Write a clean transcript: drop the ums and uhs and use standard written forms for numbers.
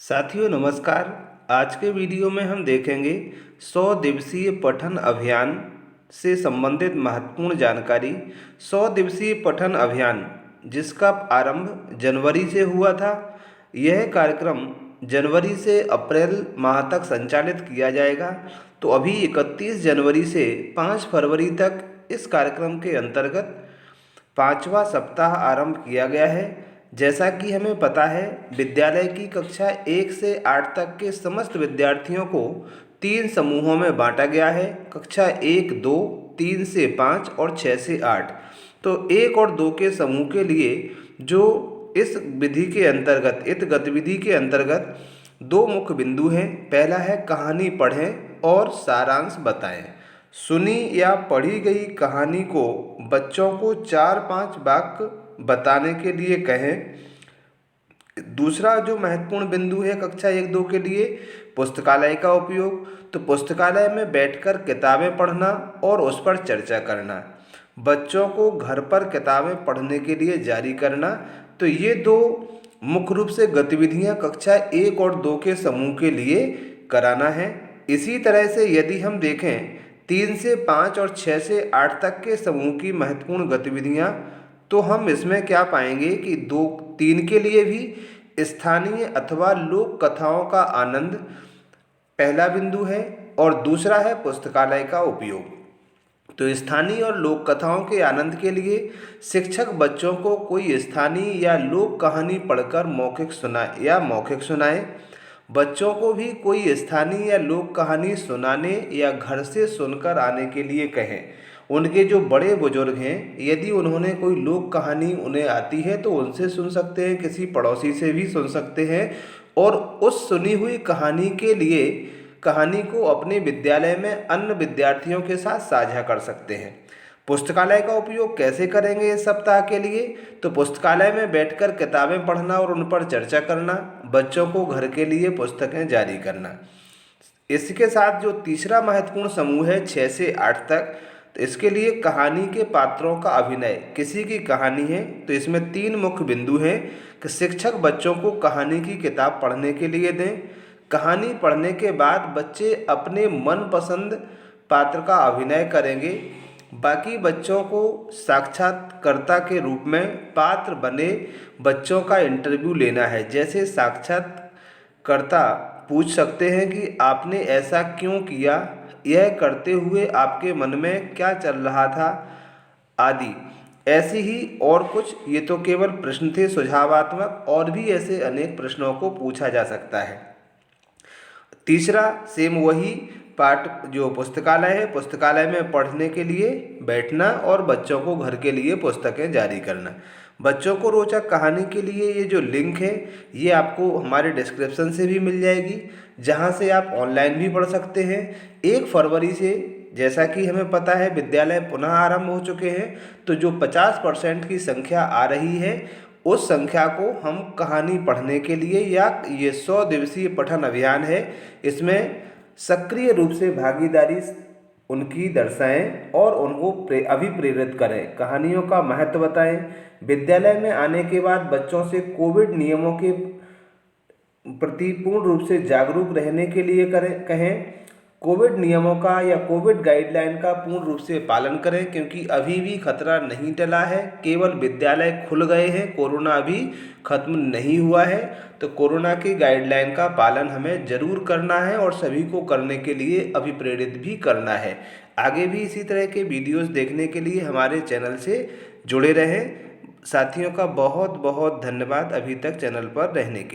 साथियों नमस्कार। आज के वीडियो में हम देखेंगे 100 दिवसीय पठन अभियान से संबंधित महत्वपूर्ण जानकारी। 100 दिवसीय पठन अभियान जिसका आरंभ जनवरी से हुआ था। यह कार्यक्रम जनवरी से अप्रैल माह तक संचालित किया जाएगा। तो अभी 31 जनवरी से 5 फरवरी तक इस कार्यक्रम के अंतर्गत 5वां सप्ताह आरंभ किया गया है। जैसा कि हमें पता है, विद्यालय की कक्षा 1 से 8 तक के समस्त विद्यार्थियों को 3 समूहों में बांटा गया है। कक्षा 1, 2, 3 से 5 और 6 से 8। तो 1 और 2 के समूह के लिए जो इस गतिविधि के अंतर्गत 2 मुख्य बिंदु हैं। पहला है कहानी पढ़ें और सारांश बताएं। सुनी या पढ़ी गई कहानी को बच्चों को 4-5 वाक्य बताने के लिए कहें। दूसरा जो महत्वपूर्ण बिंदु है कक्षा 1-2 के लिए, पुस्तकालय का उपयोग। तो पुस्तकालय में बैठकर किताबें पढ़ना और उस पर चर्चा करना। बच्चों को घर पर किताबें पढ़ने के लिए जारी करना। तो ये 2 मुख्य रूप से गतिविधियां कक्षा 1 और 2 के समूह के लिए कराना है। इसी तरह से यदि हम देखें 3 से 5 और 6 से 8 तक के समूह की महत्वपूर्ण गतिविधियां, तो हम इसमें क्या पाएंगे कि 2-3 के लिए भी स्थानीय अथवा लोक कथाओं का आनंद पहला बिंदु है और दूसरा है पुस्तकालय का उपयोग। तो स्थानीय और लोक कथाओं के आनंद के लिए शिक्षक बच्चों को कोई स्थानीय या लोक कहानी पढ़कर मौखिक सुनाए। बच्चों को भी कोई स्थानीय या लोक कहानी सुनाने या घर से सुनकर आने के लिए कहें। उनके जो बड़े बुजुर्ग हैं, यदि उन्होंने कोई लोक कहानी उन्हें आती है तो उनसे सुन सकते हैं, किसी पड़ोसी से भी सुन सकते हैं और उस सुनी हुई कहानी को अपने विद्यालय में अन्य विद्यार्थियों के साथ साझा कर सकते हैं। पुस्तकालय का उपयोग कैसे करेंगे इस सप्ताह के लिए? तो पुस्तकालय में बैठकर किताबें पढ़ना और उन पर चर्चा करना, बच्चों को घर के लिए पुस्तकें जारी करना। इसके साथ जो तीसरा महत्वपूर्ण समूह है 6 से 8 तक, तो इसके लिए कहानी के पात्रों का अभिनय। किसी की कहानी है तो इसमें 3 मुख्य बिंदु हैं कि शिक्षक बच्चों को कहानी की किताब पढ़ने के लिए दें। कहानी पढ़ने के बाद बच्चे अपने मनपसंद पात्र का अभिनय करेंगे। बाकी बच्चों को साक्षात्कारकर्ता के रूप में पात्र बने बच्चों का इंटरव्यू लेना है। जैसे साक्षात्कारकर्ता पूछ सकते हैं कि आपने ऐसा क्यों किया, यह करते हुए आपके मन में क्या चल रहा था आदि। ऐसे ही और कुछ, ये तो केवल प्रश्न थे सुझावात्मक, और भी ऐसे अनेक प्रश्नों को पूछा जा सकता है। तीसरा सेम वही पाठ जो पुस्तकालय है, पुस्तकालय में पढ़ने के लिए बैठना और बच्चों को घर के लिए पुस्तकें जारी करना। बच्चों को रोचक कहानी के लिए ये जो लिंक है ये आपको हमारे डिस्क्रिप्शन से भी मिल जाएगी, जहाँ से आप ऑनलाइन भी पढ़ सकते हैं। 1 फरवरी से जैसा कि हमें पता है विद्यालय पुनः आरंभ हो चुके हैं, तो जो 50% की संख्या आ रही है उस संख्या को हम कहानी पढ़ने के लिए, या ये 100 दिवसीय पठन अभियान है, इसमें सक्रिय रूप से भागीदारी उनकी दर्शाएं और उनको अभिप्रेरित करें। कहानियों का महत्व बताएं। विद्यालय में आने के बाद बच्चों से कोविड नियमों के प्रति पूर्ण रूप से जागरूक रहने के लिए कहें। कोविड नियमों का या कोविड गाइडलाइन का पूर्ण रूप से पालन करें, क्योंकि अभी भी खतरा नहीं टला है। केवल विद्यालय खुल गए हैं, कोरोना अभी खत्म नहीं हुआ है। तो कोरोना की गाइडलाइन का पालन हमें जरूर करना है और सभी को करने के लिए अभिप्रेरित भी करना है। आगे भी इसी तरह के वीडियोस देखने के लिए हमारे चैनल से जुड़े रहें। साथियों का बहुत बहुत धन्यवाद अभी तक चैनल पर रहने के लिए।